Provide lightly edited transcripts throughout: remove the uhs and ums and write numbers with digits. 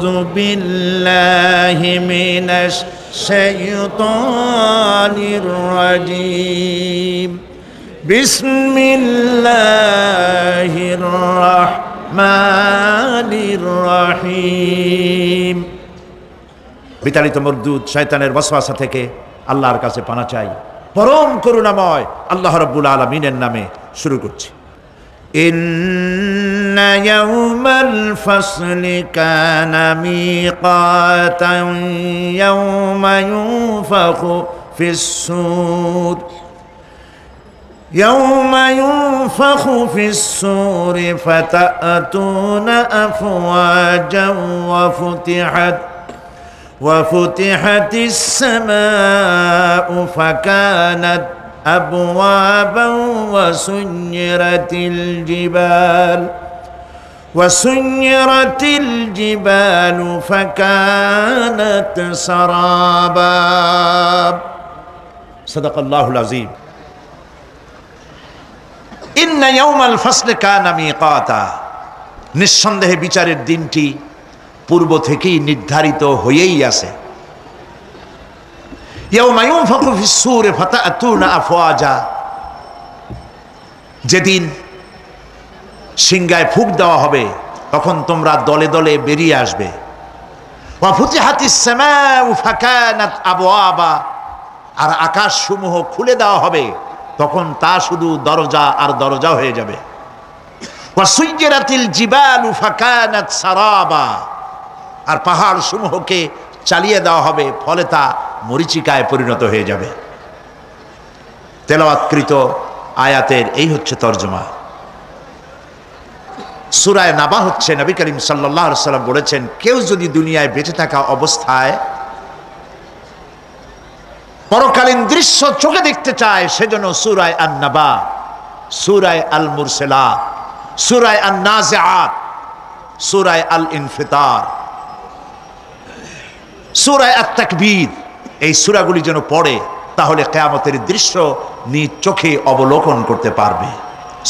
আউযু বিল্লাহি মিনাশ শাইতানির রাজীম বিসমিল্লাহির রাহমানির রহিম। বিতাড়িত মরদুদ শয়তানের ওয়াসওয়াসা থেকে আল্লাহর কাছে পানা চাই। পরম করুণাময় আল্লাহ রাব্বুল আলামিনের নামে শুরু করছি। ইন্না ইয়াওমাল ফাসলি কানা মিকাতান ইয়াওমা ইউনফাখু ফিস-সূর يوم ينفخ في الصور فتأتون أفواجا وفتحت السماء فكانت أبوابا وسيرت الجبال فكانت سرابا صدق الله العظيم। ইন্না ইয়াউমাল ফাসলি কানা মিকাতা, নিঃসন্দেহে বিচারের দিনটি পূর্ব থেকেই নির্ধারিত হয়েই আছে। ইয়াউমা ইউনফাখু ফিস-সূর ফাতাতুনা আফওয়াজা, যেদিন সিংহায় ফুঁক দেওয়া হবে তখন তোমরা দলে দলে বেরিয়ে আসবে। ওয়া ফুতিহাতিস সামাউ ফাকানাত আবওয়াবা, আর আকাশসমূহ খুলে দেওয়া হবে তখন তা শুধু দরজা আর দরজা হয়ে যাবে। ওয়াসুইরাতিল জিবালু ফাকানাত সারাবা, আর পাহাড় সমূহকে চালিয়ে দেওয়া হবে, ফলে তা মরীচিকায় পরিণত হয়ে যাবে। তেলাওয়াতকৃত আয়াতের এই হচ্ছে তরজমা। সূরা নাবা হচ্ছে, নবী করিম সাল্লাল্লাহু আলাইহি ওয়াসাল্লাম বলেছেন, কেউ যদি দুনিয়ায় বেঁচে থাকা অবস্থায় পরকালীন দৃশ্য চোখে দেখতে চায় সেজন্য সূরা আন-নাবা, সূরা আল-মুরসালাত, সূরা আন-নাজিআত, সূরা আল-ইনফিতার, সূরা আত-তাকবীর, এই সূরাগুলি যেন পড়ে, তাহলে কিয়ামতের দৃশ্য নিজ চোখে অবলোকন করতে পারবে।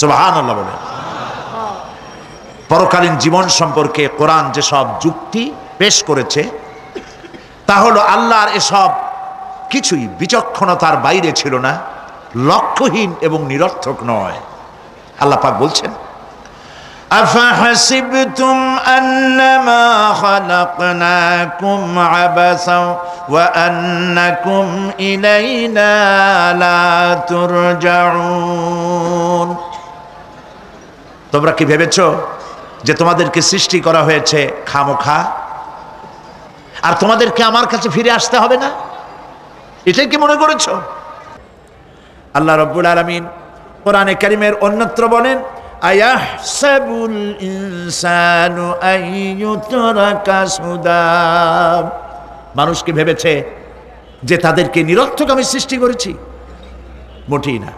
সুবহানাল্লাহ বলেন। পরকালীন জীবন সম্পর্কে কোরআন যেসব যুক্তি পেশ করেছে তা হলো আল্লাহর এসব কিছুই বিচক্ষণতার বাইরে ছিল না, লক্ষ্যহীন এবং নিরর্থক নয়। আল্লাহ পাক বলছেন, আফাহাসিবতুম আন্নামা খালাকনাকুম আবাসা ওয়া আন্নাকুম ইলাইনা লা তুরজাউন, তোমরা কি ভেবেছো যে তোমাদেরকে সৃষ্টি করা হয়েছে খামোখা আর তোমাদেরকে আমার কাছে ফিরে আসতে হবে না? এটাই কি মনে করেছো? আল্লাহ রাব্বুল আলামিন কোরআনে কারীমের অন্যত্র বলেন, আয়াহসাবুল ইনসানু আইয়ুতরাকা সুদা, মানুষ কি ভেবেছে যে তাদেরকে নিরর্থক আমি সৃষ্টি করেছি? মোটেই না।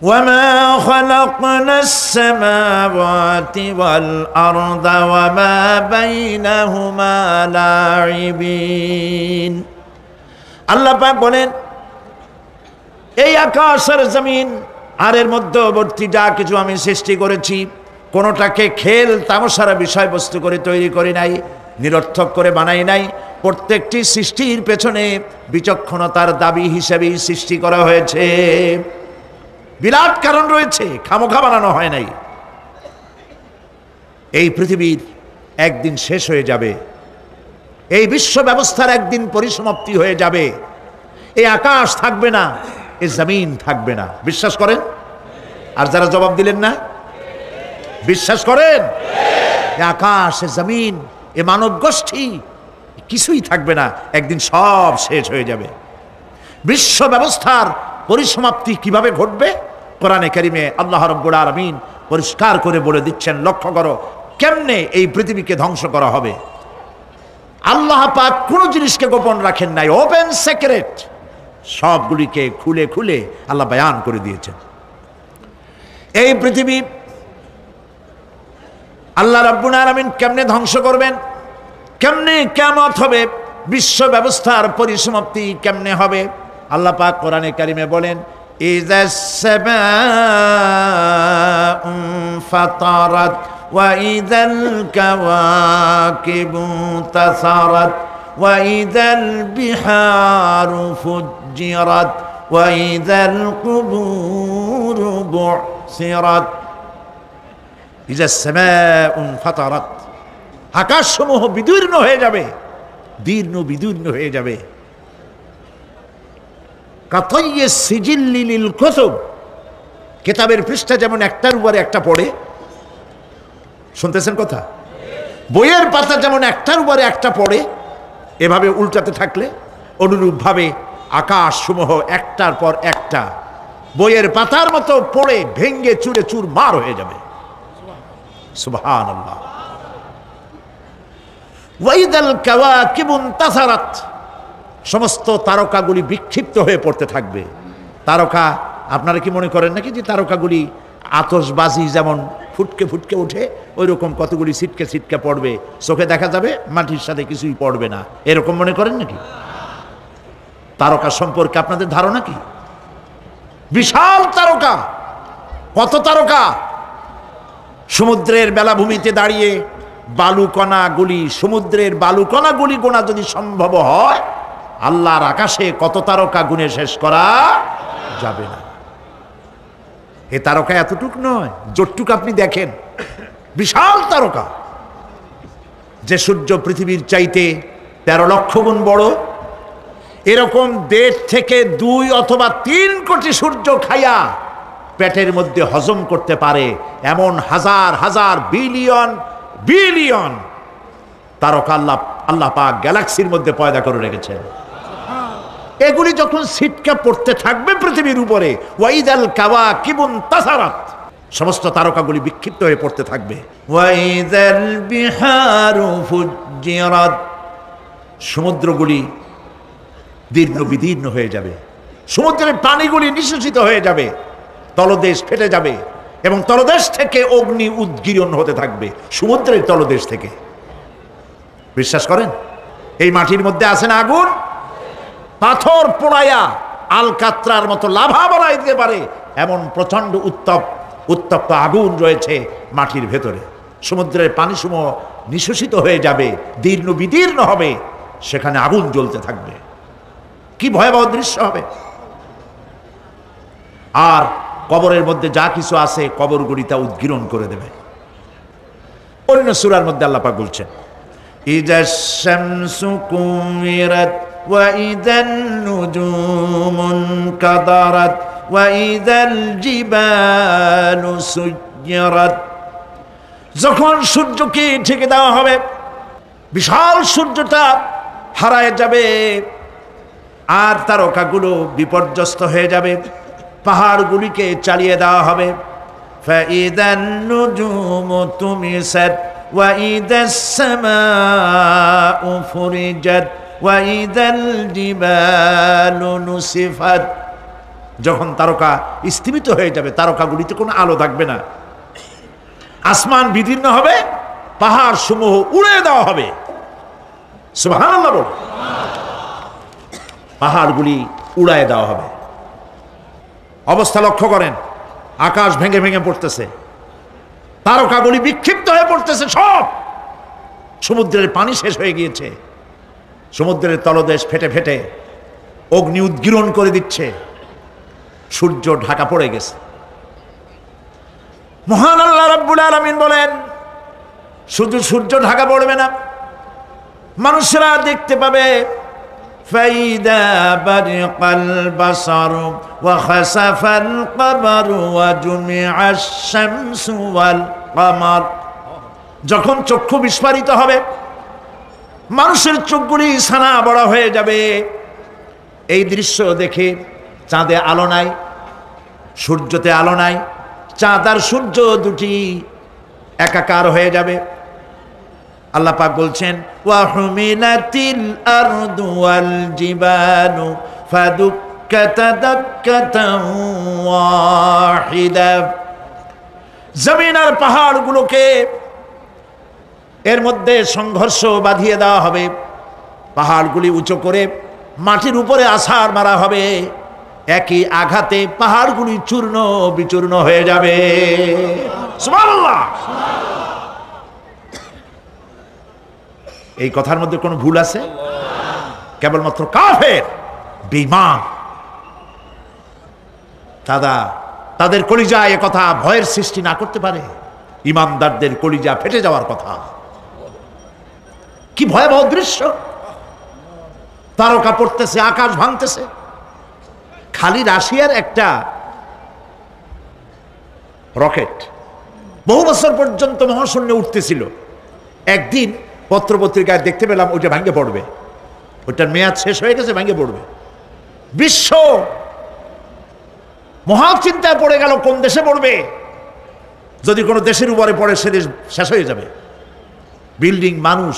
ওয়ামা খালাকনাস সামাওয়াতি ওয়াল আরদা ওয়ামা বাইনাহুমা লাঈবিন, আল্লাহ পাক বলেন, এই আকাশ আর জমিন আর এর মধ্যবর্তী যা কিছু আমি সৃষ্টি করেছি, কোনোটাকে খেল তামাশার বিষয়বস্তু করে তৈরি করি নাই, নিরর্থক করে বানাই নাই। প্রত্যেকটি সৃষ্টির পেছনে বিচক্ষণতার দাবি হিসেবেই সৃষ্টি করা হয়েছে। বিরাট কারণ রয়েছে, খামোখা বানানো হয় নাই। এই পৃথিবীর একদিন শেষ হয়ে যাবে, এই বিশ্ব ব্যবস্থার একদিন পরিসমাপ্তি হয়ে যাবে। এই আকাশ থাকবে না, এই জমিন থাকবে না। বিশ্বাস করেন? আর যারা জবাব দিলেন না, বিশ্বাস করেন? এই আকাশ, এই জমিন, এ মানব গোষ্ঠী কিছুই থাকবে না, একদিন সব শেষ হয়ে যাবে। বিশ্ব ব্যবস্থার পরিসমাপ্তি কিভাবে ঘটবে? কোরআনে কারিমে আল্লাহ রাব্বুল আলামিন পরিষ্কার করে বলে দিচ্ছেন। লক্ষ্য করো কেমনে এই পৃথিবীকে ধ্বংস করা হবে। আল্লাহ পাক কোন জিনিসকে গোপন রাখেন নাই, ওপেন সিক্রেট, সবগুলিকে খুলে খুলে আল্লাহ বয়ান করে দিয়েছেন। এই পৃথিবী আল্লাহ রাব্বুল আলামিন কেমনে ধ্বংস করবেন, কেমনে কিয়ামত হবে, বিশ্ব ব্যবস্থার পরিসমাপ্তি কেমনে হবে, আল্লাহ পাক কোরআনে কারিমে বলেন, ইযাস সামাউ ফাতারাত وإذا الكواكب انتثرت وإذا البحار فجرت وإذا القبور بعثرت إذا السماء انفطرت আকাশসমূহ বিদীর্ণ হয়ে যাবে, বিদীর্ণ হয়ে যাবে। কাতাইয়িস সিজিল্লি লিল কুতুব, কিতাবের পৃষ্ঠা যেমন একটার উপরে একটা পড়ে, শুনতেছেন কথা? বইয়ের পাতা যেমন একটার উপরে একটা পড়ে, এভাবে উল্টাতে থাকলে অনুরূপভাবে আকাশসমূহ একটার পর একটা বইয়ের পাতার মতো পড়ে ভেঙ্গে চুরে চুরমার হয়ে যাবে। সুবহানাল্লাহ। ওয়াইদাল কাওয়াকিবু ইনতাসারাত, সমস্ত তারকাগুলি বিক্ষিপ্ত হয়ে পড়তে থাকবে। তারকা, আপনারা কি মনে করেন নাকি যে তারকাগুলি আতশবাজি যেমন ফুটকে ফুটকে ওঠে ওই রকম কতগুলি ছিটকে ছিটকে পড়বে, চোখে দেখা যাবে, মাটির সাথে কিছুই পড়বে না, এরকম মনে করেন নাকি? তারকা সম্পর্কে আপনাদের ধারণা কি? বিশাল তারকা, কত তারকা! সমুদ্রের বেলাভূমিতে দাঁড়িয়ে বালুকণাগুলি, সমুদ্রের বালুকণাগুলি গোনা যদি সম্ভব হয়, আল্লাহর আকাশে কত তারকা গুণে শেষ করা যাবে না। এ তারকা এতটুক নয়, যতটুক আপনি দেখেন বিশাল তারকা। যে সূর্য পৃথিবীর চাইতে 13 লক্ষ গুণ বড়, এরকম 1.5 থেকে 2 অথবা 3 কোটি সূর্য খাইয়া পেটের মধ্যে হজম করতে পারে এমন হাজার হাজার বিলিয়ন বিলিয়ন তারকা আল্লাহ পাক গ্যালাক্সির মধ্যে পয়দা করে রেখেছেন। এগুলি যখন ছিটকে পড়তে থাকবে পৃথিবীর উপরে, ওয়াইদাল কাওয়াকিবু ইনতাসারাত, সমস্ত তারকাগুলি বিক্ষিপ্ত হয়ে পড়তে থাকবে। ওয়াইদাল বিহারু ফুজ্জিরাত, সমুদ্রগুলি দীর্ঘ বিদীর্ণ হয়ে যাবে, সমুদ্রের পানিগুলি নিঃশেষিত হয়ে যাবে, তলদেশ ফেটে যাবে এবং তলদেশ থেকে অগ্নি উদ্গীরণ হতে থাকবে, সমুদ্রের তলদেশ থেকে। বিশ্বাস করেন? এই মাটির মধ্যে আছে না আগুন, পাথর পোড়াইয়া আলকাত্রার মতো লাভা বানাই দিতে পারে এমন প্রচন্ড উত্তপ্ত আগুন রয়েছে মাটির ভেতরে। সমুদ্রের পানিসমূহ নিঃশেষিত হয়ে যাবে, দীর্ণ বিদীর্ণ হবে, সেখানে আগুন জ্বলতে থাকবে। কি ভয়াবহ দৃশ্য হবে! আর কবরের মধ্যে যা কিছু আছে কবরগুলি তা উদ্গীরণ করে দেবে। অন্য সূরার মধ্যে আল্লাহ পাক বলছেন, ইযাশ শামসু কুমিরাত ওয়া ইযান নুজুমুন কাদারাত ওয়া ইযাল জিবালু সুয়্যিরাত, যখন সূর্যকে ঢেকে দেওয়া হবে, বিশাল সূর্যটা হারায় যাবে আর তারকাগুলো বিপর্যস্ত হয়ে যাবে, পাহাড়গুলিকে চালিয়ে দেওয়া হবে। ফাইদান নুজুমু তুমিসাত ওয়া ইদাস সামাউ ফুরিজাত ওয়া ইদাল জিবালু নুসিফাত, যখন তারকা স্থিমিত হয়ে যাবে, তারকাগুলিতে কোনো আলো থাকবে না, আসমান বিদীর্ণ হবে, পাহাড় সমূহ উড়ে দেওয়া হবে। সুবহানাল্লাহ বল। পাহাড়গুলি উড়ায় দেওয়া হবে। অবস্থা লক্ষ্য করেন, আকাশ ভেঙে ভেঙে পড়তেছে, তারকাগুলি বিক্ষিপ্ত হয়ে পড়তেছে, সব সমুদ্রের পানি শেষ হয়ে গিয়েছে, সমুদ্রের তলদেশ ফেটে ফেটে অগ্নি উদ্গীরণ করে দিচ্ছে, সূর্য ঢাকা পড়ে গেছে। মহান আল্লাহ রাব্বুল আলামিন বলেন, শুধু সূর্য ঢাকা পড়বে না, মানুষরা দেখতে পাবে فإذا برق البصر وخسف القمر وجمع الشمس والقمر, যখন চক্ষু বিস্ফারিত হবে, মানুষের চোখগুলি ছানা বড় হয়ে যাবে, এই দৃশ্য দেখে চাঁদে আলো নাই, সূর্যতে আলো নাই, চাঁদ আর সূর্য দুটি একাকার হয়ে যাবে। আল্লাহ পাক বলছেন, ওয়া হুমিলাতিল আরদু ওয়াল জিবালু ফাদুক্কাতা দাক্কাতান ওয়াহিদা, জমিন আর পাহাড়গুলোকে এর মধ্যে সংঘর্ষ বাঁধিয়ে দেওয়া হবে, পাহাড়গুলি উঁচু করে মাটির উপরে আছাড় মারা হবে, একই আঘাতে পাহাড়গুলি চূর্ণ বিচূর্ণ হয়ে যাবে। সুবহানাল্লাহ। এই কথার মধ্যে কোনো ভুল আছে? কেবলমাত্র কাফের বেঈমান তাদের কলিজায় এ কথা ভয়ের সৃষ্টি না করতে পারে? ইমানদারদের কলিজা ফেটে যাওয়ার কথা। কি ভয়াবহ দৃশ্য! তারকা পড়তেছে, আকাশ ভাঙতেছে। খালি রাশিয়ার একটা রকেট বহু বছর পর্যন্ত মহাশূন্যে উঠতেছিল। একদিন পত্রপত্রিকায় দেখতে পেলাম ওইটা ভেঙে পড়বে, ওইটার মেয়াদ শেষ হয়ে গেছে, ভেঙে পড়বে। বিশ্ব মহাচিন্তায় পড়ে গেল, কোন দেশে পড়বে? যদি কোনো দেশের উপরে পড়ে সে দেশ শেষ হয়ে যাবে। বিল্ডিং, মানুষ,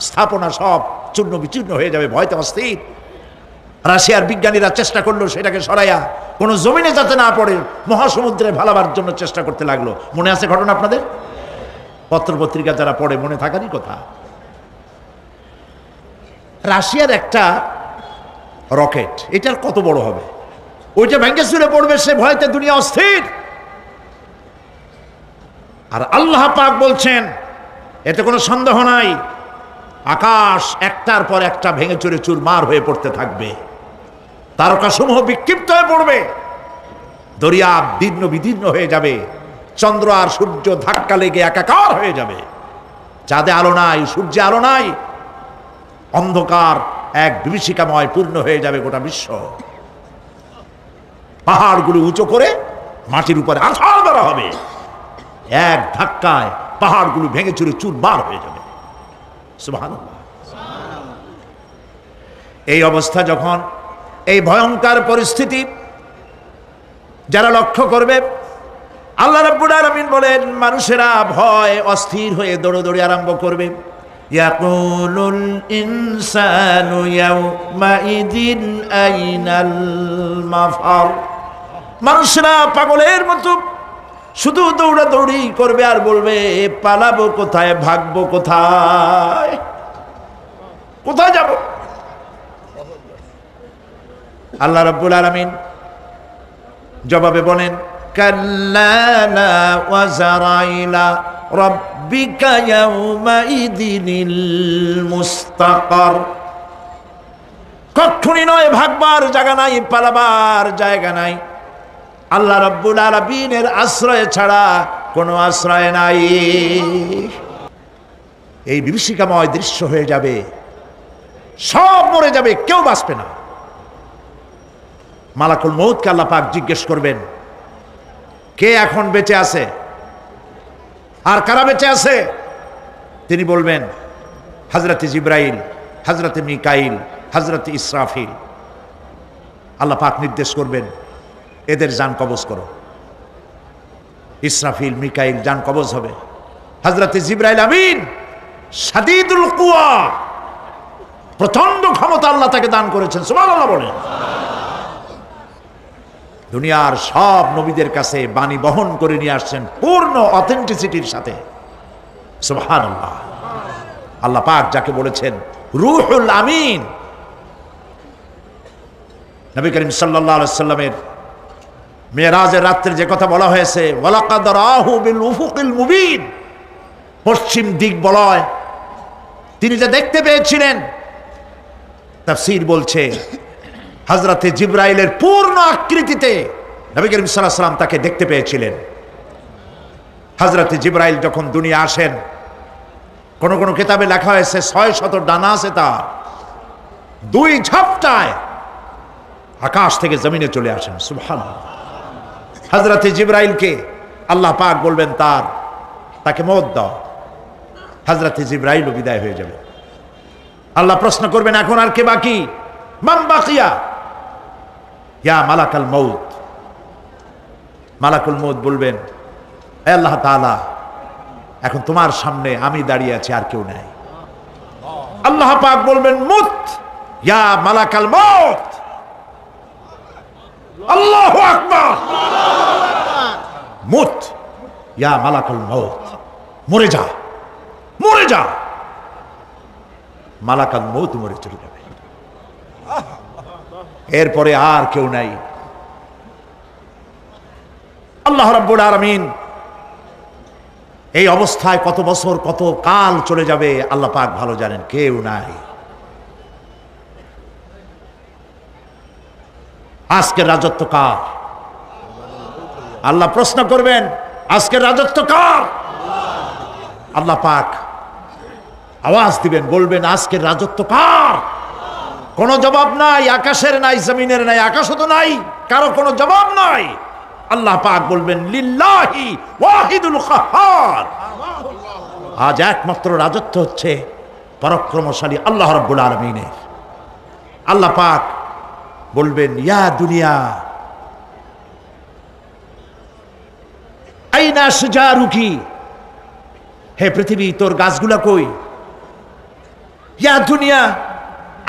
স্থাপনা সব চূর্ণ বিচূর্ণ হয়ে যাবে। ভয়তে অস্থির। রাশিয়ার বিজ্ঞানীরা চেষ্টা করলো সেটাকে সরাইয়া কোনো জমিনে যাতে না পড়ে মহাসমুদ্রে ভালাবার জন্য চেষ্টা করতে লাগলো। মনে আছে ঘটনা আপনাদের? পত্রপত্রিকা যারা পড়ে মনে থাকারই কথা। রাশিয়ার একটা রকেট, এটার কত বড় হবে? ওইটা ভেঙে চুরে পড়বে, সে ভয়তে দুনিয়া অস্থির। আর আল্লাহ পাক বলছেন, এতে কোনো সন্দেহ নাই, আকাশ একটার পর একটা ভেঙে চুরে চুরমার হয়ে পড়তে থাকবে, তারকাসমূহ বিক্ষিপ্ত হয়ে পড়বে, দরিয়া দীর্ণ বিদীর্ণ হয়ে যাবে, চন্দ্র আর সূর্য ধাক্কা লেগে একাকার হয়ে যাবে, চাঁদে আলো নাই, সূর্যে আলো নাই, অন্ধকার এক বিভীষিকাময় পূর্ণ হয়ে যাবে গোটা বিশ্ব। পাহাড়গুলো উঁচু করে মাটির উপরে আছাড় মারা হবে, এক ধাক্কায় পাহাড়গুলো ভেঙে চুরে চুরমার হয়ে যাবে। সুবহানাল্লাহ। এই অবস্থা যখন, এই ভয়ঙ্কর পরিস্থিতি যারা লক্ষ্য করবে, আল্লাহ রাব্বুল আলামিন বলেন মানুষেরা ভয় অস্থির হয়ে দৌড়াদৌড়ি আরম্ভ করবে। ইয়াকুলুল ইনসানু ইয়াউমাইদিন আইনাল মাফার। মানুষেরা পাগলের মতো শুধু দৌড়াদৌড়ি করবে আর বলবে পালাবো কোথায়, ভাগবো কোথায়, কোথায় যাব? আল্লাহ রাব্বুল আলামিন জবাবে বলেন, কাল্লা লা ওয়াজারা ইলা রাব্বিকা ইয়াউমাইদিনিল মুস্তাকার। কখনই নয়, ভাগবার জায়গা নাই, পালাবার জায়গা নাই। আল্লাহ রাব্বুল আলামিনের আশ্রয় ছাড়া কোনো আশ্রয় নাই। এই বিভীষিকাময় দৃশ্য হয়ে যাবে, সব মরে যাবে, কেউ বাঁচবে না। মালাকুল মউতকে আল্লাহ পাক জিজ্ঞেস করবেন, কে এখন বেঁচে আছে আর কারা বেঁচে আছে? তিনি বলবেন হযরত জিবরাইল, হযরত মিকাইল, হযরত ইসরাফিল। আল্লাহ পাক নির্দেশ করবেন, এদের জান কবজ করো। ইসরাফিল, মিকাইল জান কবজ হবে। হযরত জিবরাইল আমিন শাদীদুল কুওয়া, প্রচন্ড ক্ষমতা আল্লাহ তাকে দান করেছেন। সুবহানাল্লাহ বলেন। দুনিয়ার সব নবীদের কাছে বাণী বহন করে নিয়ে আসছেন পূর্ণ অথেন্টিসিটির সাথে। সুবহানাল্লাহ। আল্লাহ পাক যাকে বলেছেন রূহুল আমিন। নবী করিম সাল্লাল্লাহু আলাইহি ওয়াসাল্লামের মেরাজের রাত্রে যে কথা বলা হয়েছে, ওয়ালাকাদ রাহু বিল উফুকিল মুবিন, পশ্চিম দিক বলয় তিনি যা দেখতে পেয়েছিলেন, তাফসীর বলছে হযরতে জিবরাইলের পূর্ণ আকৃতিতে নবী করিম সাল্লাল্লাহু আলাইহি ওয়াসাল্লাম তাকে দেখতে পেয়েছিলেন। হযরতে জিবরাইল যখন দুনিয়া আসেন, কোন কোন কিতাবে লেখা হয়েছে 600 ডানা আছে তার, দুই ঝাপটায় আকাশ থেকে জমিনে চলে আসেন। সুবহানাল্লাহ। হযরতে জিবরাইলকে আল্লাহ পাক বলবেন তাকে মওত দাও। হযরতে জিবরাইলও বিদায় হয়ে যাবে। আল্লাহ প্রশ্ন করবেন, এখন আর কে বাকি? মান বাকিয়া ইয়া মালাকাল মউত। মালাকুল মউত বলবেন, হে আল্লাহ তাআলা, এখন তোমার সামনে আমি দাঁড়িয়ে আছি, আর কেউ নাই। আল্লাহ পাক বলবেন, মুত ইয়া মালাকাল মউত। আল্লাহু আকবার। মুত ইয়া মালাকুল মউত, মরে যা, মরে যা। মালাকাল মউত মরে চলে যাবে, এরপরে আর কেউ নাই। আল্লাহ রাব্বুল আলামিন এই অবস্থায় কত বছর কত কাল চলে যাবে আল্লাহ পাক ভালো জানেন, কেউ নাই। আজকের রাজত্ব কার? আল্লাহ প্রশ্ন করবেন, আজকের রাজত্ব কার? আল্লাহ পাক আওয়াজ দিবেন, বলবেন আজকের রাজত্ব কার? কোনো জবাব নাই, আকাশের নাই, জমিনের নাই, আকাশও তো নাই, কারো কোনো জবাব নাই। আল্লাহ পাক বলবেন লিল্লাহি ওয়াহিদুল কাহ্হার। আজ একমাত্র রাজত্ব হচ্ছে পরাক্রমশালী আল্লাহ রাব্বুল আলামিনের। আল্লাহ পাক বলবেন ইয়া দুনিয়া আইনা শুজারুকি, হে পৃথিবী তোর গাছগুলা কই? ইয়া দুনিয়া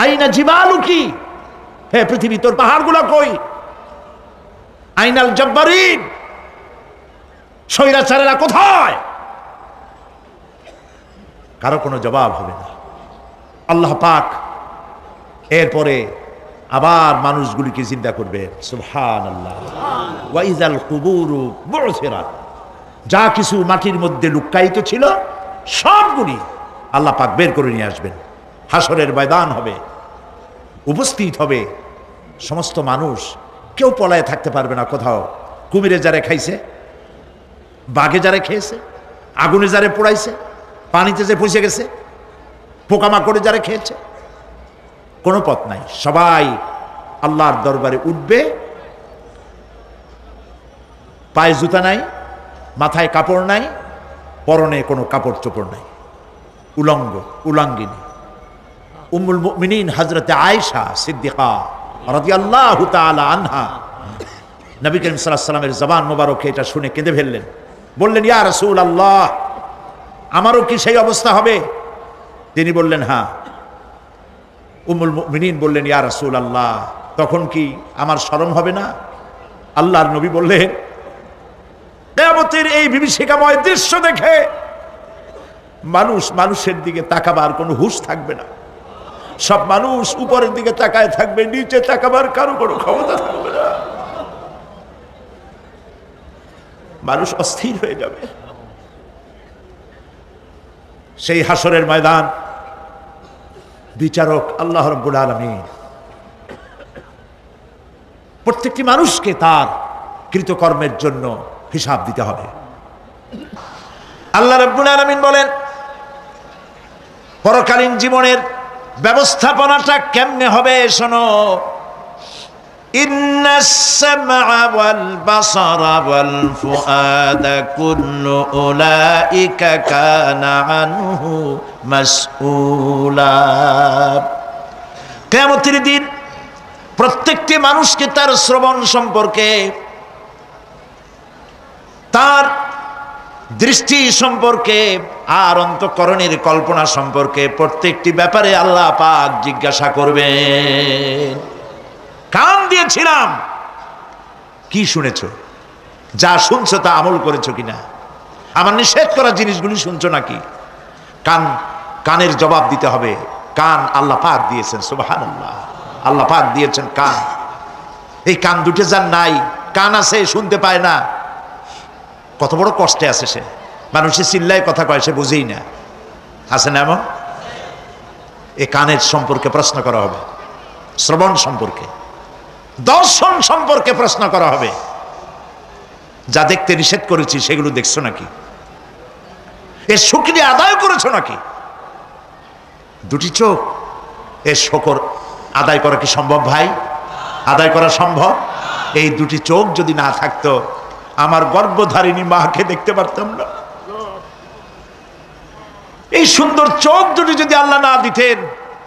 আইনা জিবালুকি, হে পৃথিবী তোর পাহাড়গুলা কই? আইনাল জব্বারিন, স্বৈরাচারেরা কোথায়? কারো কোনো জবাব হবে না। আল্লাহ পাক এরপরে আবার মানুষগুলিকে চিন্তা করবে, সুবহানাল্লাহ, ওয়া ইযাল কুবুরু বু'সিরাত, যা কিছু মাটির মধ্যে লুক্কায়িত ছিল সবগুলি আল্লাহ পাক বের করে নিয়ে আসবেন। হাসরের ময়দান হবে, উপস্থিত হবে সমস্ত মানুষ, কেউ পলায়ে থাকতে পারবে না কোথাও। কুমিরে যারে খাইছে, বাঘে যারে খেয়েছে, আগুনে যারে পোড়াইছে, পানিতে যে পচে গেছে, পোকামাকড়ে যারা খেয়েছে, কোনো পথ নাই। সবাই আল্লাহর দরবারে উঠবে, পায়ে জুতা নাই, মাথায় কাপড় নাই, পরনে কোনো কাপড় চোপড় নাই, উলঙ্গ উলাঙ্গিনী। উম্মুল মুমিনিন হযরতে আয়েশা সিদ্দিকা রাদিয়াল্লাহু তাআলা আনহা নবী করিম সাল্লাল্লাহু আলাইহি ওয়াসাল্লামের জবান মোবারকে এটা শুনে কেঁদে ফেললেন, বললেন ইয়া রাসূলুল্লাহ, আমারও কি সেই অবস্থা হবে? তিনি বললেন হ্যাঁ। উম্মুল মুমিনিন বললেন ইয়া রাসূলুল্লাহ, তখন কি আমার শরম হবে না? আল্লাহর নবী বললেন কিয়ামতের এই বিভীষিকাময় দৃশ্য দেখে মানুষ মানুষের দিকে তাকাবার কোনো হুঁশ থাকবে না। সব মানুষ উপরের দিকে তাকায় থাকবে, নিচে তাকাবার কারো কোনো ক্ষমতা থাকবে না। মানুষ অস্থির হয়ে যাবে। সেই হাসরের ময়দান বিচারক আল্লাহ রাব্বুল আলামিন প্রত্যেকটি মানুষকে তার কৃতকর্মের জন্য হিসাব দিতে হবে। আল্লাহ রাব্বুল আলামিন বলেন পরকালীন জীবনের ব্যবস্থাপনাটা কেমনে হবে শোনো। ইন্নাস সামআ ওয়াল বাসারা ওয়াল ফুআদা কুল্লু উলাইকা কানা আনহু মাসউলা। কিয়ামতের দিন প্রত্যেকটি মানুষকে তার শ্রবণ সম্পর্কে, তার দৃষ্টি সম্পর্কে, আর অন্তঃকরণের কল্পনা সম্পর্কে প্রত্যেকটি ব্যাপারে আল্লাহ পাক জিজ্ঞাসা করবেন। কান দিয়েছিলাম, কি শুনেছ? যা শুনছো তা আমল করেছো কিনা? আমার নিষেধ করা জিনিসগুলি শুনছো নাকি? কানের জবাব দিতে হবে। কান আল্লাহ পাক দিয়েছেন, সুবহানাল্লাহ, আল্লাহ পাক দিয়েছেন কান। এই কান দুটো যার নাই, কান আছে শুনতে পায় না, কত বড় কষ্টে আছে সে। মানুষের চিল্লায় কথা কয়, সে বুঝেই না, আছে না এমন? এই কানের সম্পর্কে প্রশ্ন করা হবে, শ্রবণ সম্পর্কে, দর্শন সম্পর্কে প্রশ্ন করা হবে। যা দেখতে নিষেধ করেছি সেগুলো দেখছো নাকি? এর শুকরিয়া আদায় করেছো নাকি? দুটি চোখ, এর শকর আদায় করা কি সম্ভব ভাই? আদায় করা সম্ভব? এই দুটি চোখ যদি না থাকতো আমার গর্ভধারিণী মাকে দেখতে পারতাম না। এই সুন্দর চোখ দুটি যদি আল্লাহ না দিতেন,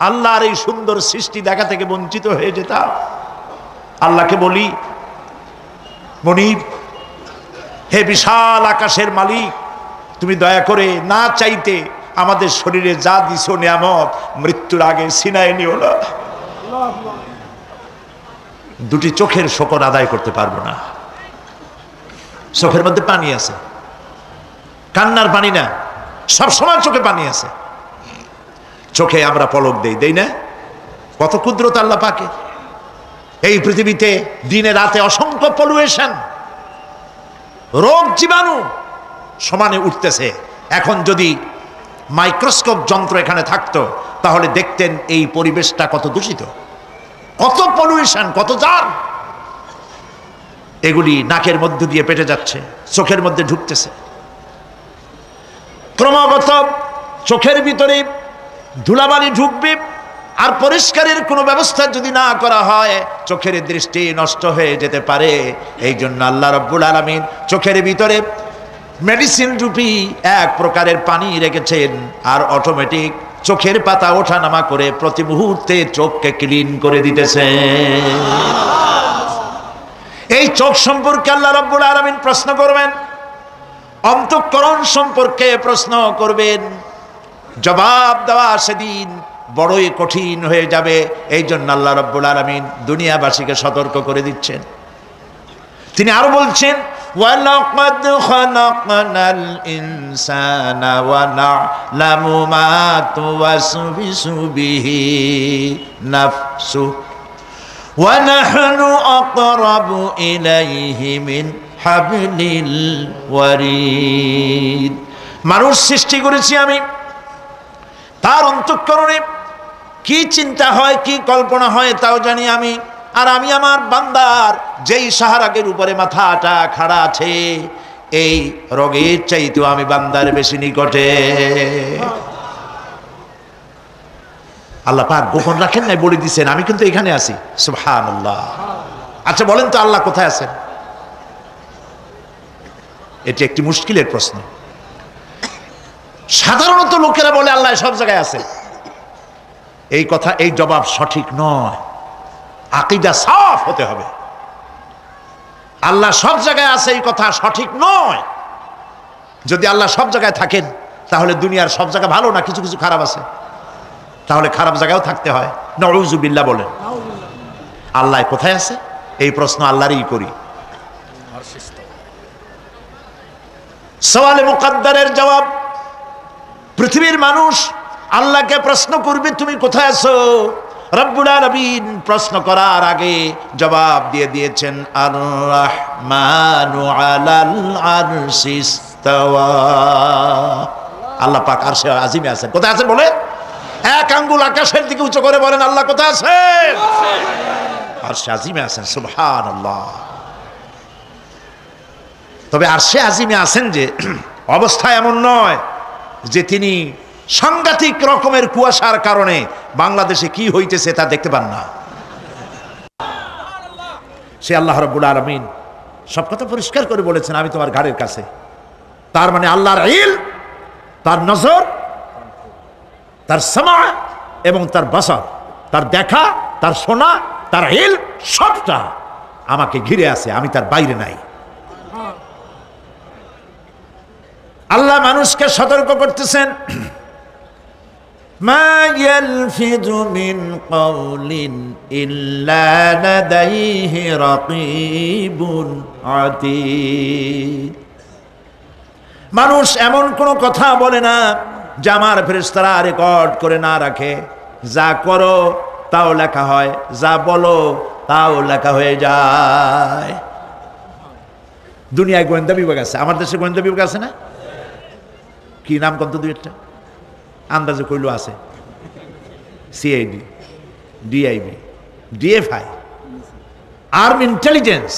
আল্লাহর এই সুন্দর সৃষ্টি দেখা থেকে বঞ্চিত হয়ে যেতাম। আল্লাহকে বলি, মনিব, হে বিশাল আকাশের মালিক, তুমি দয়া করে না চাইতে আমাদের শরীরে যা দিছো নিয়ামত, মৃত্যুর আগে ছিনায় নিও না। দুটি চোখের শকর আদায় করতে পারবো না। চোখের মধ্যে পানি আছে, কান্নার পানি না, সবসময় চোখে পানি আছে। চোখে আমরা পলক দেই না? কত কুদরত আল্লাহ পাকে। এই পৃথিবীতে দিনে রাতে অসংখ্য পলুয়েশন, রোগ জীবাণু সমানে উঠতেছে। এখন যদি মাইক্রোস্কোপ যন্ত্র এখানে থাকতো তাহলে দেখতেন এই পরিবেশটা কত দূষিত, কত পলিউশন, কত জাম। এগুলি নাকের মধ্য দিয়ে পেটে যাচ্ছে, চোখের মধ্যে ঢুকতেছে, ক্রমাগত চোখের ভিতরে ধুলাবালি ঢুকবে। আর পরিষ্কারের কোনো ব্যবস্থা যদি না করা হয় চোখের দৃষ্টি নষ্ট হয়ে যেতে পারে। এই জন্য আল্লাহ রাব্বুল আলামিন চোখের ভিতরে মেডিসিন রূপী এক প্রকারের পানি রেখেছেন, আর অটোমেটিক চোখের পাতা ওঠানামা করে প্রতি মুহূর্তে চোখকে ক্লিন করে দিতেছে। এই চোখ সম্পর্কে আল্লাহ রাব্বুল আলামিন প্রশ্ন করবেন, অন্তঃকরণ সম্পর্কে প্রশ্ন করবেন। জবাব দেওয়া সেদিন বড়ই কঠিন হয়ে যাবে। এই জন্য আল্লাহ রাব্বুল আলামিন দুনিয়াবাসীকে সতর্ক করে দিচ্ছেন। তিনি আরো বলছেন, ওয়ালাকাদ খালাকনাল ইনসানা ওয়া না'লামু মা তুওয়াসবিসু বিহি নাফসু ওয়া নাহনু আকরাবু ইলাইহি মিন হাবলিল ওয়ারিদ। মানুষ সৃষ্টি করেছি আমি, তার অন্তঃকরণে কি চিন্তা হয়, কি কল্পনা হয় তাও জানি আমি। আর আমি আমার বান্দার যেই সাহারাগের উপরে মাথাটা খাড়া আছে এই রোগের চাইতেও আমি বান্দার বেশি নিকটে। আল্লাহ পাক গোপন রাখেন নাই, বলে দিচ্ছেন আমি কিন্তু এখানে আছি। সুবহানাল্লাহ। আচ্ছা বলেন তো আল্লাহ কোথায় আছেন? এটি একটি মুশকিলের প্রশ্ন। সাধারণত লোকেরা বলে আল্লাহ সব জায়গায় আছে। এই কথা, এই জবাব সঠিক নয়। আকীদা সাফ হতে হবে। আল্লাহ সব জায়গায় আছে এই কথা সঠিক নয়। যদি আল্লাহ সব জায়গায় থাকেন তাহলে দুনিয়ার সব জায়গা ভালো না, কিছু কিছু খারাপ আছে। তাহলে খারাপ জায়গায়ও থাকতে হয়। নাউযুবিল্লাহ বলেন। আল্লাহ কোথায় আছে এই প্রশ্ন আল্লাহরই করি। সওয়ালে মুকদ্দারের জবাব, পৃথিবীর মানুষ আল্লাহকে প্রশ্ন করবে তুমি কোথায় আছো। রব্বুল আলামিন প্রশ্ন করার আগে জবাব দিয়ে দিয়েছেন, আর রাহমানু আলাল আরশি ইস্তাওয়া। আল্লাহ পাক আরশে আজিমে আছেন। কোথায় আছেন বলে? এক আঙ্গুল আকাশের দিকে উঁচু করে বলেন আল্লাহ কোথায় আছেন? আরশে আজিমে আছেন। সুবহানাল্লাহ। তবে আরশে আজিমে আছেন যে অবস্থা এমন নয় যে তিনি সাংঘাতিক রকমের কুয়াশার কারণে বাংলাদেশে কি হইতেছে তা দেখতে পান না। সে আল্লাহ রাব্বুল আলামিন সব কথা পরিষ্কার করে বলেছেন আমি তোমার ঘাড়ের কাছে। তার মানে আল্লাহর ইলম, তার নজর, তার সামা এবং তার বাসার, তার দেখা, তার শোনা, তার ইলম সবটা আমাকে ঘিরে আছে, আমি তার বাইরে নাই। আল্লাহ মানুষকে সতর্ক করতেছেন, মা ইয়ালফিযু মিন কাওলিন ইল্লা লাদাইহি রাকীবুন আতীদ। মানুষ এমন কোনো কথা বলে না যা আমার ফেরেশতারা রেকর্ড করে না রাখে। যা করো তাও লেখা হয়, যা বলো তাও লেখা হয়ে যায়। দুনিয়ায় গোয়েন্দা বিভাগ আছে, আমার দেশে গোয়েন্দা বিভাগ আছে না? কি নাম কত দুই একটা আন্দাজে কইলো আছে। CID, DIB, DFI, army intelligence,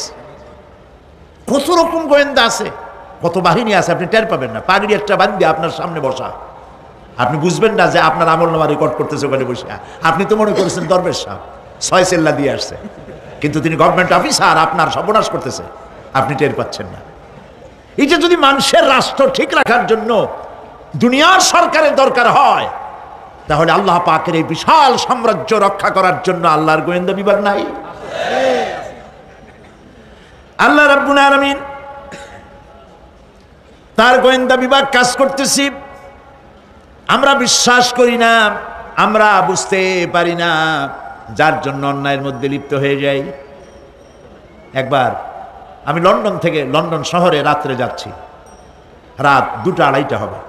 কত রকম গোয়েন্দা আছে, কত বাহিনী আছে আপনি টের পাবেন না। পাগড়ি একটা বান্ধি আপনার সামনে বসা, আপনি বুঝবেন না যে আপনার আমলনামা রেকর্ড করতেছে ওখানে বসে। আপনি তো মনে করেছেন দরবেশ সাহেব 6 সেল্লা দিয়ে আসছে, কিন্তু তিনি গভর্নমেন্ট অফিসার, আপনার সর্বনাশ করতেছে, আপনি টের পাচ্ছেন না। এই যে যদি মানুষের রাষ্ট্র ঠিক রাখার জন্য দুনিয়ার সরকারের দরকার হয়, তাহলে আল্লাহ পাকের এই বিশাল সাম্রাজ্য রক্ষা করার জন্য আল্লাহর গোয়েন্দা বিভাগ নাই? আল্লাহ রাব্বুল আলামিন তার গোয়েন্দা বিভাগ কাজ করতেছি। আমরা বিশ্বাস করি না, আমরা বুঝতে পারি না, যার জন্য অন্যায়ের মধ্যে লিপ্ত হয়ে যাই। একবার আমি লন্ডন থেকে, লন্ডন শহরে রাত্রে যাচ্ছি, রাত 2টা-2:30 হবে।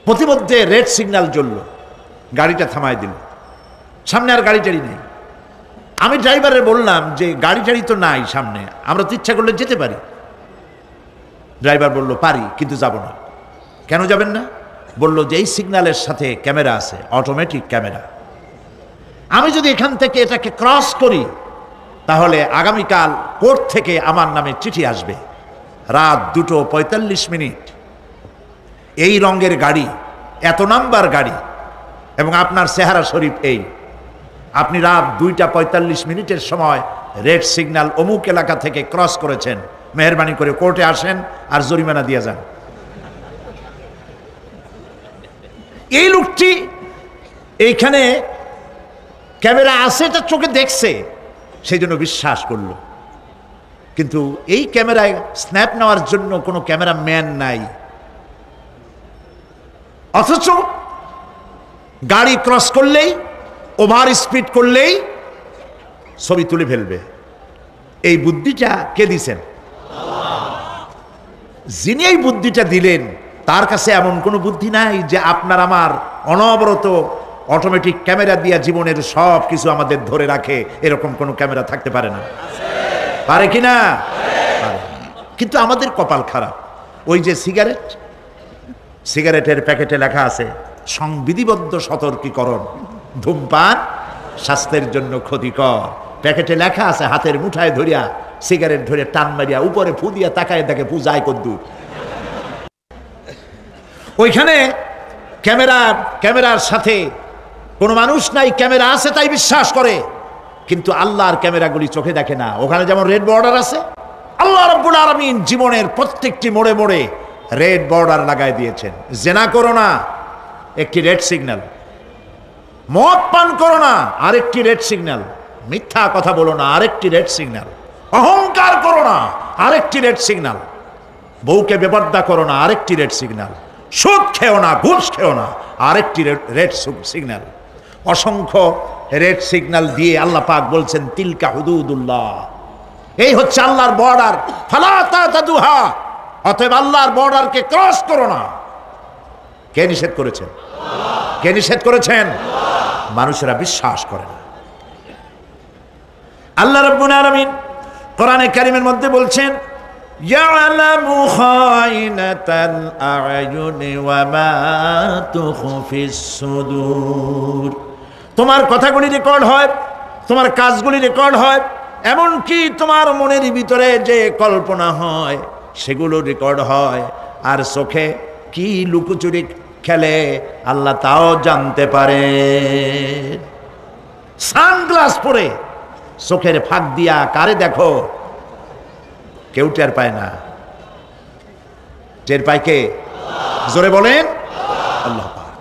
প্রতিমধ্যে রেড সিগন্যাল জ্বলল, গাড়িটা থামাই দিল, সামনে আর গাড়ি টাড়ি নেই। আমি ড্রাইভারে বললাম যে গাড়ি টাড়ি তো নাই সামনে, আমরা তো ইচ্ছা করলে যেতে পারি। ড্রাইভার বলল পারি, কিন্তু যাব না। কেন যাবেন না? বলল যে এই সিগন্যালের সাথে ক্যামেরা আছে, অটোমেটিক ক্যামেরা। আমি যদি এখান থেকে এটাকে ক্রস করি তাহলে আগামীকাল কোর্ট থেকে আমার নামে চিঠি আসবে। রাত 2:45, এই রঙের গাড়ি, এত নাম্বার গাড়ি, এবং আপনার চেহারা শরীফ এই, আপনি রাত 2:45 সময় রেড সিগন্যাল অমুক এলাকা থেকে ক্রস করেছেন, মেহরবানি করে কোর্টে আসেন আর জরিমানা দিয়ে যান। এই লোকটি এইখানে ক্যামেরা আছে, এটা চোখে দেখছে, সেই জন্য বিশ্বাস করলো। কিন্তু এই ক্যামেরায় স্ন্যাপ নেওয়ার জন্য কোনো ক্যামেরা ম্যান নাই, অথচ গাড়ি ক্রস করলেই, ওভার স্পিড করলেই ছবি তুলে ফেলবে। এই বুদ্ধিটা কে দিছেন? যিনি এই বুদ্ধিটা দিলেন তার কাছে এমন কোনো বুদ্ধি নাই যে আপনার আমার অনবরত অটোমেটিক ক্যামেরা দিয়া জীবনের সব কিছু আমাদের ধরে রাখে, এরকম কোনো ক্যামেরা থাকতে পারে না। পারে কিনা? কিন্তু আমাদের কপাল খারাপ। ওই যে সিগারেটের প্যাকেটে লেখা আছে সংবিধিবদ্ধ সতর্কীকরণ, ধূমপান স্বাস্থ্যের জন্য ক্ষতিকর। প্যাকেটে লেখা আছে, হাতের মুঠায় ধরিয়া সিগারেট ধরে টান মারিয়া উপরে ফু দিয়া তাকায় দেখে পূজায় কদ্দুর। ওইখানে ক্যামেরার সাথে কোনো মানুষ নাই, ক্যামেরা আছে তাই বিশ্বাস করে, কিন্তু আল্লাহর ক্যামেরাগুলি চোখে দেখে না। ওখানে যেমন রেড বর্ডার আছে, আল্লাহ রাব্বুল আলামিন জীবনের প্রত্যেকটি মোড়ে মোড়ে রেড বর্ডার লাগাই দিয়েছেন। জেনা করো না, একটি রেড সিগন্যাল। মদ পান করো না, আরেকটি রেড সিগন্যাল। মিথ্যা কথা বলো না, আরেকটি রেড সিগন্যাল। অহংকার করো না, আরেকটি রেড সিগন্যাল। বউকে বেপর্দা করো না, আরেকটি রেড সিগন্যাল। সুদ খেও না, ঘুষ খেও না, আরেকটি রেড সিগন্যাল। অসংখ্য রেড সিগন্যাল দিয়ে আল্লাহ পাক বলছেন তিলকা হুদুদুল্লাহ, এই হচ্ছে আল্লাহর বর্ডার, ফালা তাতাদুহা, অতএব আল্লাহর বর্ডারকে ক্রস করো না। কে নিষেধ করেছেন? কে নিষেধ করেছেন? মানুষেরা বিশ্বাস করে না। আল্লাহ রাব্বুল আলামিন কোরআনে কারীমের মধ্যে বলছেন ইয়ালামু খায়িনাতাল আ'য়ুনি ওয়া মা তুখফিস সুদূর। তোমার কথাগুলি রেকর্ড হয়, তোমার কাজগুলি রেকর্ড হয়, এমনকি তোমার মনের ভিতরে যে কল্পনা হয় সেগুলো রেকর্ড হয়। আর চোখে কি লুকোচুরি খেলে আল্লাহ তাও জানতে পারে। সানগ্লাস পরে চোখের ফাঁক দিয়া কারে দেখো, কেউ টের পায় না। টের পায় কে? জোরে বলেন আল্লাহ পাক।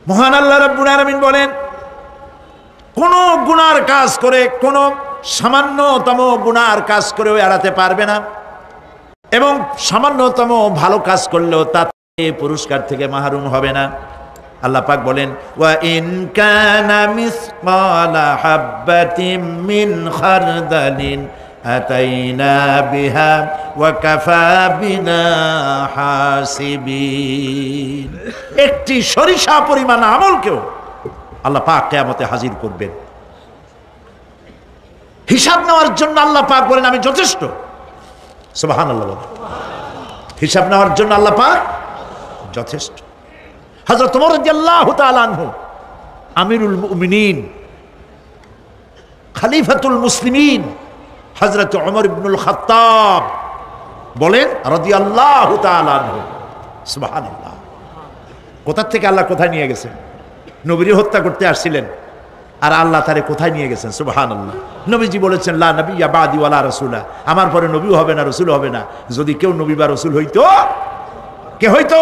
মহান আল্লাহ রাব্বুল আলামিন বলেন কোন গুনার কাজ করে, কোন সামান্যতম গুনার কাজ করেও এড়াতে পারবে না, এবং সামান্যতম ভালো কাজ করলেও তাতে পুরস্কার থেকে মাহরুম হবে না। আল্লাহ পাক বলেন ওয়া ইন কানা মিসকালা হাববাতিন মিন খারদালিন আতাইনা বিহা ওয়া কাফা বিনা হাসিবিন। একটি সরিষা পরিমাণ আমলকেও আল্লাহ পাক কিয়ামতে হাজির করবেন। হিসাব নেওয়ার জন্য আল্লাহ পাক বলেন আমি যথেষ্ট। সুবহানাল্লাহ বলেন। হিসাব নেওয়ার জন্য আল্লাহ পাক যথেষ্ট। হযরত ওমর রাদিয়াল্লাহু তাআলা আনহু আমিরুল মুমিনিন, খলিফাতুল মুসলিমিন হযরত ওমর ইবনুল খাত্তাব বলেন রাদিয়াল্লাহু তাআলা আনহু, সুবহানাল্লাহ। কোথা থেকে আল্লাহ কোথায় নিয়ে গেছেন? নবীর হত্যা করতে আসছিলেন, আর আল্লাহ তারে কোথায় নিয়ে গেছেন? সুবহানাল্লাহ। নবীজি বলেছেন লা নবিয়্যা বাদি ওয়ালা রাসূলা, আমার পরে নবীও হবে না, রাসূল হবে না। যদি কেউ নবী বা রাসূল হইতো, কে হইতো?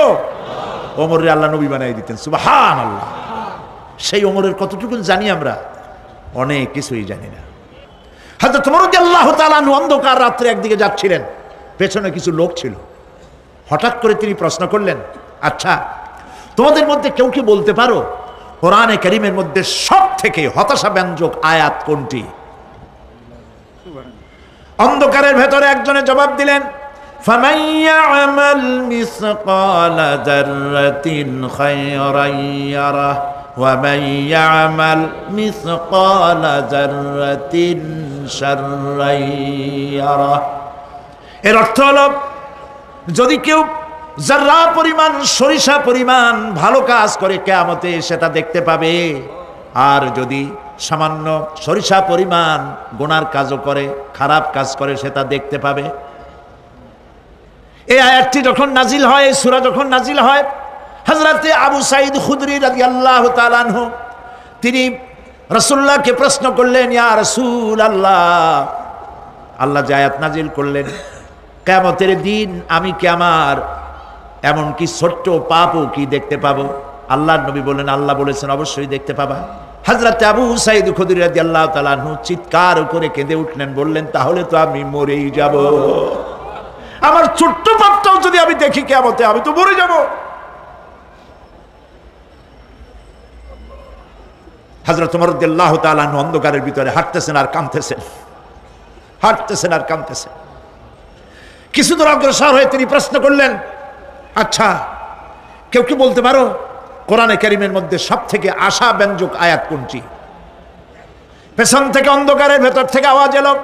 ওমরের আল্লাহ নবী বানাই দিতেন। সুবহানাল্লাহ। সেই ওমরের কতটুকু জানি আমরা? অনেক কিছুই জানি না। হযরত ওমর রাদিয়াল্লাহু তাআলা অন্ধকার রাত্রে একদিকে যাচ্ছিলেন, পেছনে কিছু লোক ছিল। হঠাৎ করে তিনি প্রশ্ন করলেন, আচ্ছা তোমাদের মধ্যে কেউ কি বলতে পারো কোরআনে কারীমের মধ্যে সব থেকে হতাশাব্যঞ্জক আয়াত কোনটি? অন্ধকারের ভেতরে একজনে জবাব দিলেন ফামান ইয়া'মাল মিসকালা যাররাতিন খায়রান ইয়ারাহ ওয়া মান ইয়া'মাল মিসকালা যাররাতিন শাররান ইয়ারাহ। এর অর্থ হলো যদি কেউ যারা পরিমাণ সরিষা পরিমাণ ভালো কাজ করে কিয়ামতে সেটা দেখতে পাবে, আর যদি সামান্য সরিষা পরিমাণ গুনার কাজও করে, খারাপ কাজ করে, সেটা দেখতে পাবে। এই আয়াতটি যখন নাজিল হয়, এই সূরা যখন নাজিল হয়, হযরতে আবু সাঈদ খুদরি রাদিয়াল্লাহু তাআলা আনহু তিনি রাসূলুল্লাহকে প্রশ্ন করলেন, ইয়া রাসূলুল্লাহ, আল্লাহ যে আয়াত নাজিল করলেন কিয়ামতের দিন আমি কি আমার এমনকি ছোট্ট পাপও কি দেখতে পাবো? আল্লাহর নবী বললেন, আল্লাহ বলেছেন অবশ্যই দেখতে পাবা। হযরতে আবু সাঈদ খুদরি রাদিয়াল্লাহু তাআলা আনহু চিৎকার করে কেঁদে উঠলেন, বললেন তাহলে তো আমি মরেই যাব, আমার ছোট্ট পাপটাও যদি আমি দেখি কিয়ামতে আমি তো মরে যাব। হযরত ওমর রাদিয়াল্লাহু তাআলা আনহু অন্ধকারের ভিতরে হাঁটতেছেন আর কাঁদতেছেন, হাঁটতেছেন আর কাঁদতেছেন। কিছু দূর অগ্রসর হয়ে তিনি প্রশ্ন করলেন, আচ্ছা কেউ কি বলতে পারো কোরআনে কারীমের মধ্যে সবথেকে আশাব্যঞ্জক আয়াত কোনটি? পেছন থেকে অন্ধকারের ভেতর থেকে আওয়াজ এলো,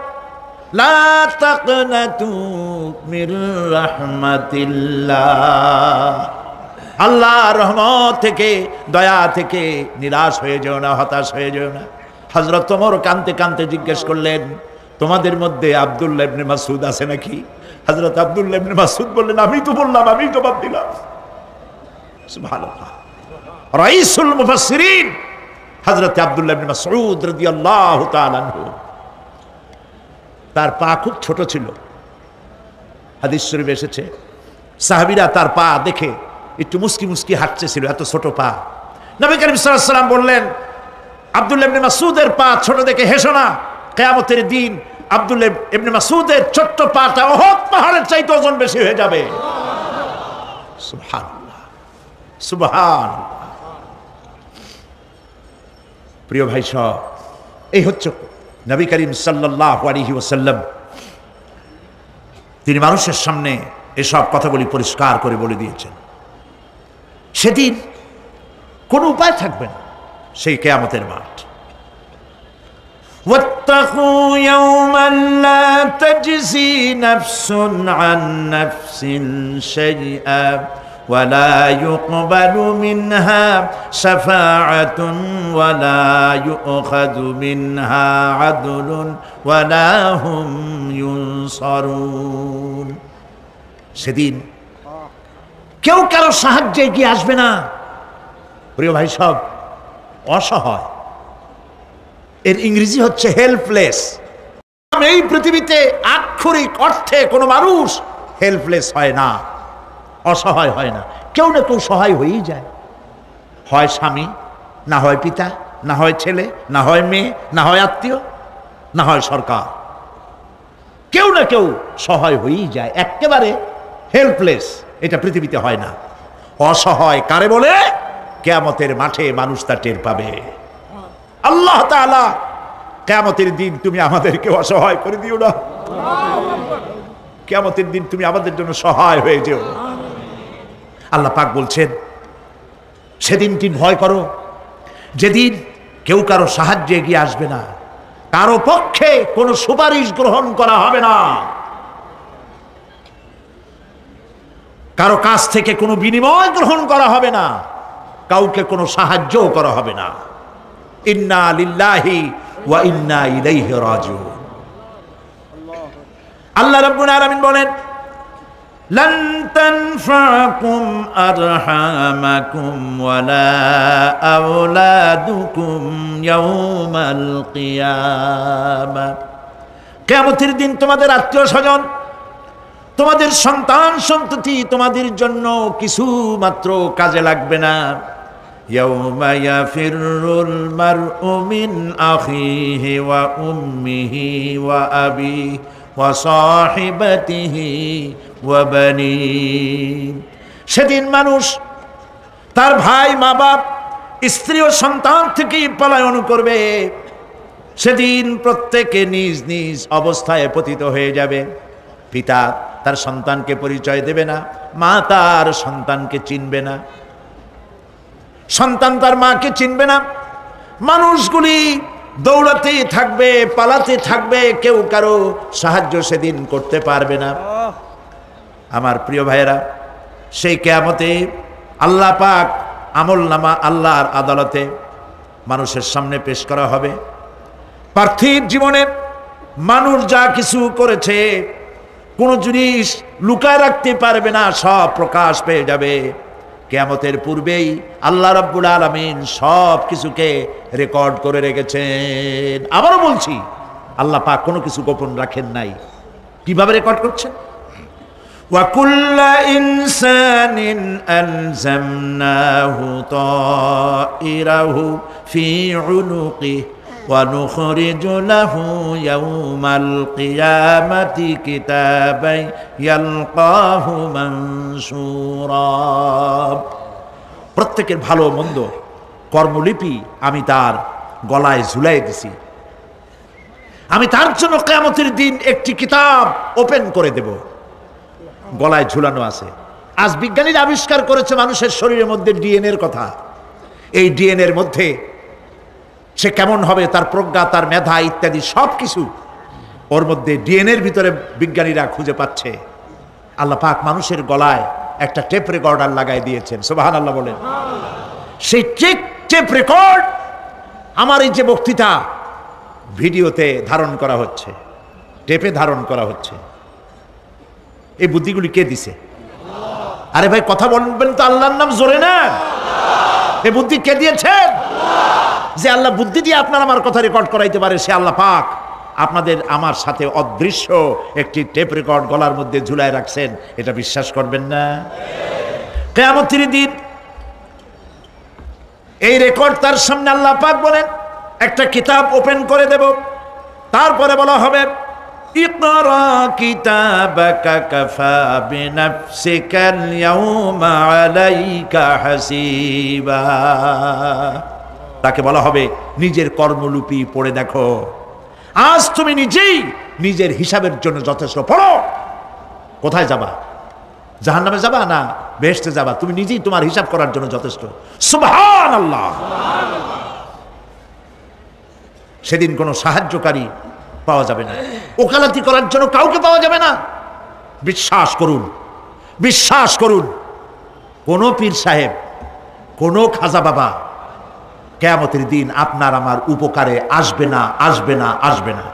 লা তাকনাতু মির রাহমাতিল্লাহ, আল্লাহর রহমত থেকে, দয়া থেকে নিরাশ হয়ে যেও না, হতাশ হয়ে যেও না। হযরত ওমর কাঁদতে কাঁদতে জিজ্ঞেস করলেন, তোমাদের মধ্যে আব্দুল্লাহ ইবনে মাসউদ আছে নাকি? হযরত আব্দুল্লাহ ইবনে মাসউদ বললেন, আমি তো বললাম, আমি জবাব দিলাম। সুবহানাল্লাহ। রাইসুল মুফাসসিরিন হযরত আব্দুল্লাহ ইবনে মাসউদ রাদিয়াল্লাহু তাআলা আনহু, তার পা খুব ছোট ছিল। হাদিস শরীফে এসেছে সাহাবীরা তার পা দেখে একটু মুস্কি মুস্কি হাঁটতেছিল, এত ছোট পা। নবী করিম সাল্লাল্লাহু আলাইহি ওয়াসাল্লাম বললেন, আব্দুল্লাহ ইবনে মাসউদের পা ছোট দেখে হেসো না, কিয়ামতের দিন আব্দুল্লাহ ইবনে মাসউদের ছোট্ট পাটা উহুদ পাহাড়ের চাইতে ওজন বেশি হয়ে যাবে। সুবহানাল্লাহ, সুবহানাল্লাহ। প্রিয় ভাই সব, এই হচ্ছে নবী করিম সাল্লাল্লাহু আলাইহি ওয়াসাল্লাম, তিনি মানুষের সামনে এসব কথাগুলি পরিষ্কার করে বলে দিয়েছেন। সেদিন কোনো উপায় থাকবে না, সেই কিয়ামতের মাঠ। واتقوا يوما لا تجزي نفس عن نفس شيئا ولا يقبل منها شفاعة ولا يؤخذ منها عدل ولا هم ينصرون। সেদিন কেউ কারো সাহায্যে এগিয়ে আসবে না। প্রিয় ভাই সব, অসহায়, এর ইংরেজি হচ্ছে হেল্পলেস। এই পৃথিবীতে আক্ষরিক অর্থে কোনো মানুষ হেল্পলেস হয় না, অসহায় হয় না। কেউ না কেউ সহায় হয়েই যায়, হয় স্বামী, না হয় পিতা, না হয় ছেলে, না হয় মেয়ে, না হয় আত্মীয়, না হয় সরকার। কেউ না কেউ সহায় হয়েই যায়, একেবারে হেল্পলেস এটা পৃথিবীতে হয় না। অসহায় কারে বলে? কিয়ামতের মাঠে মানুষ তা টের পাবে। আল্লাহ তাআলা কিয়ামতের দিন তুমি আমাদেরকে অসহায় করে দিও না, কিয়ামতের দিন তুমি আমাদের জন্য সহায় হয়ে যেও। আল্লাহ পাক বলছেন, সেদিনটি ভয় করো যেদিন কেউ কারো সাহায্যে এগিয়ে আসবে না, কারো পক্ষে কোনো সুপারিশ গ্রহণ করা হবে না, কারো কাছ থেকে কোনো বিনিময় গ্রহণ করা হবে না, কাউকে কোনো সাহায্যও করা হবে না। ইন্না লিল্লাহি ওয়া ইন্না ইলাইহি রাজিউন। আল্লাহ রাব্বুল আলামিন বলেন, লান তানফাকুম আরহামাকুম ওয়ালা আওলাদুকুম ইয়াউমাল কিয়ামাহ। কিয়ামতের দিন তোমাদের আত্মীয়-স্বজন, তোমাদের সন্তান সন্ততি তোমাদের জন্য কিছু মাত্র কাজে লাগবে না। ইয়াউমা ইয়াফিরুল মারউ মিন আখিহি ওয়া উম্মিহি ওয়া আবিহি ওয়া সাহিবাতিহি ওয়া বানিহি। সেদিন মানুষ তার ভাই, মা বাপ, স্ত্রী ও সন্তান থেকে পলায়ন করবে। সেদিন প্রত্যেকে নিজ নিজ অবস্থায় পতিত হয়ে যাবে। পিতা তার সন্তানকে পরিচয় দেবে না, মা তার সন্তানকে চিনবে না, সন্তান তার মাকে চিনবে না। মানুষগুলি দৌড়াতে থাকবে, পালাতে থাকবে, কেউ কারো সাহায্য সেদিন করতে পারবে না। আমার প্রিয় ভাইয়েরা, সেই কিয়ামতে আল্লাহ পাক আমলনামা আল্লাহর আদালতে মানুষের সামনে পেশ করা হবে। পার্থিব জীবনে মানুষ যা কিছু করেছে কোনো জিনিস লুকায় রাখতে পারবে না, সব প্রকাশ পেয়ে যাবে। কিয়ামতের পূর্বেই আল্লাহ রাব্বুল আলামিন সব কিছুকে রেকর্ড করে রেখেছেন। আবারও বলছি, আল্লাহ পাক কোনো কিছু গোপন রাখেন নাই। কিভাবে রেকর্ড করছেন? وَكُلَّ إِنسَانٍ أَلْزَمْنَاهُ طَائِرَهُ فِي عُنُقِهِ وَنُخْرِجُ لَهُ يَوْمَ الْقِيَامَةِ كِتَابًا يَلْقَاهُ مَنشُورًا। প্রত্যেকের ভালো মন্দ কর্মলিপি আমি তার গলায় ঝুলাই দিছি। আমি তার জন্য কিয়ামতের দিন একটি কিতাব ওপেন করে দেব, গলায় ঝুলানো আছে। আজ বিজ্ঞানীরা আবিষ্কার করেছে মানুষের শরীরের মধ্যে ডিএনএর কথা। এই ডিএনএর মধ্যে সে কেমন হবে, তার প্রজ্ঞা, তার মেধা ইত্যাদি সব কিছু ওর মধ্যে ডিএনএর ভিতরে বিজ্ঞানীরা খুঁজে পাচ্ছে। আল্লাহ পাক মানুষের গলায় একটা টেপ রেকর্ডার লাগাই দিয়েছেন। সুবহানাল্লাহ বলেন। সেই টেপ রেকর্ড আমার এই যে বক্তৃতা ভিডিওতে ধারণ করা হচ্ছে, টেপে ধারণ করা হচ্ছে। এই বুদ্ধিগুলি কে দিছে? আরে ভাই কথা বলবেন তো আল্লাহর নাম জোরে না। এই বুদ্ধি কে দিয়েছেন? যে আল্লাহ বুদ্ধি দিয়ে আপনার আমার কথা রেকর্ড করাইতে পারে, সে আল্লাহ পাক আপনাদের আমার সাথে অদৃশ্য একটি টেপ রেকর্ড গলার মধ্যে ঝুলায় রাখছেন। এটা বিশ্বাস করবেন না? কিয়ামতের দিন এই রেকর্ড তার সামনে আল্লাহ পাক বলেন একটা কিতাব ওপেন করে দেব। তারপরে বলা হবে ইকরা কিতাবাকা কাফা বিনাফসিকাল ইয়াউমা আলাইকা হাসিবা। তাকে বলা হবে নিজের কর্মলিপি পড়ে দেখো, আজ তুমি নিজেই নিজের হিসাবের জন্য যথেষ্ট। পড়ো, কোথায় যাবা? জাহান্নামে যাবা না বেহেশতে যাবা? তুমি নিজেই তোমার হিসাব করার জন্য যথেষ্ট। সুবহানাল্লাহ। সেদিন কোনো সাহায্যকারী পাওয়া যাবে না, ওকালতি করার জন্য কাউকে পাওয়া যাবে না। বিশ্বাস করুন, বিশ্বাস করুন, কোন পীর সাহেব, কোন খাজা বাবা কিয়ামতের দিন আপনার আমার উপকারে আসবে না, আসবে না, আসবে না।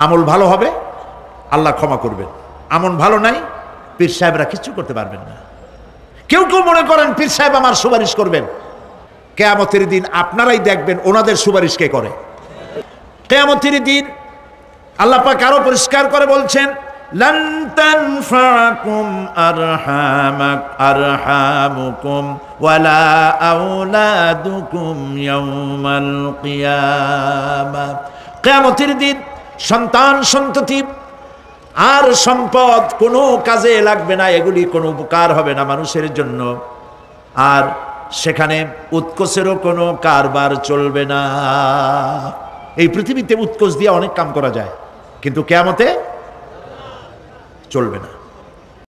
আমল ভালো হবে, আল্লাহ ক্ষমা করবেন। আমল ভালো নাই, পীর সাহেবরা কিছু করতে পারবেন না। কেউ কেউ মনে করেন পীর সাহেব আমার সুপারিশ করবেন। কিয়ামতের দিন আপনারাই দেখবেন ওনাদের সুপারিশ কে করে। কিয়ামতের দিন আল্লাহ পাক আরো পরিষ্কার করে বলছেন লান তানফাকুম আরহামুকুম ওয়ালা আওলাদুকুম ইয়াউমাল কিয়ামা। কিয়ামতের দিন সন্তান সন্ততি আর সম্পদ কোনো কাজে লাগবে না, এগুলি কোনো উপকার হবে না মানুষের জন্য। আর সেখানে উৎকোচেরও কোনো কারবার চলবে না। এই পৃথিবীতে উৎকোচ দিয়ে অনেক কাম করা যায়, কিন্তু কিয়ামতে চলবে না।